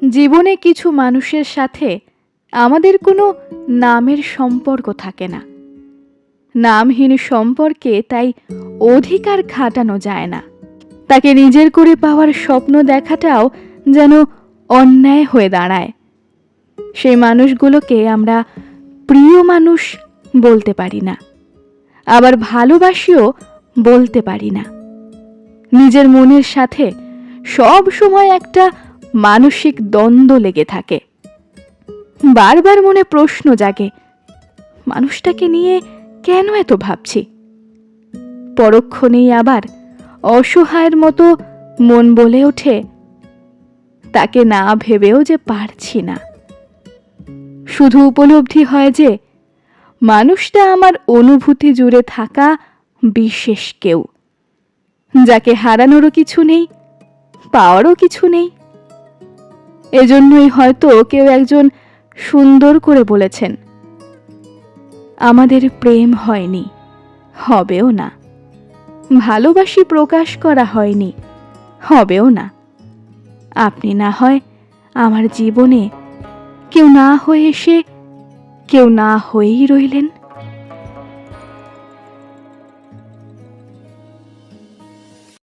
জীবনে কিছু মানুষের সাথে আমাদের কোনো নামের সম্পর্ক থাকে না। নামহীন সম্পর্কে তাই অধিকার খাটানো যায় না। তাকে নিজের করে পাওয়ার স্বপ্ন দেখাটাও যেন অন্যায় হয়ে দাঁড়ায়। সেই মানুষগুলোকে আমরা প্রিয় মানুষ বলতে পারি না, আবার ভালোবাসিও বলতে পারি না। নিজের মনের সাথে সব সময় একটা মানসিক দ্বন্দ্ব লেগে থাকে। বারবার মনে প্রশ্ন জাগে, মানুষটাকে নিয়ে কেন এত ভাবছি? পরক্ষণেই আবার অসহায়ের মতো মন বলে ওঠে, তাকে না ভেবেও যে পারছি না। শুধু উপলব্ধি হয় যে মানুষটা আমার অনুভূতি জুড়ে থাকা বিশেষ কেউ, যাকে হারানোরও কিছু নেই, পাওয়ারও কিছু নেই। এজন্যই হয়তো কেউ একজন সুন্দর করে বলেছেন, আমাদের প্রেম হয়নি, হবেও না। ভালোবাসি প্রকাশ করা হয়নি, হবেও না। আপনি না হয় আমার জীবনে কেউ না হয়ে এসে কেউ না হয়েই রইলেন।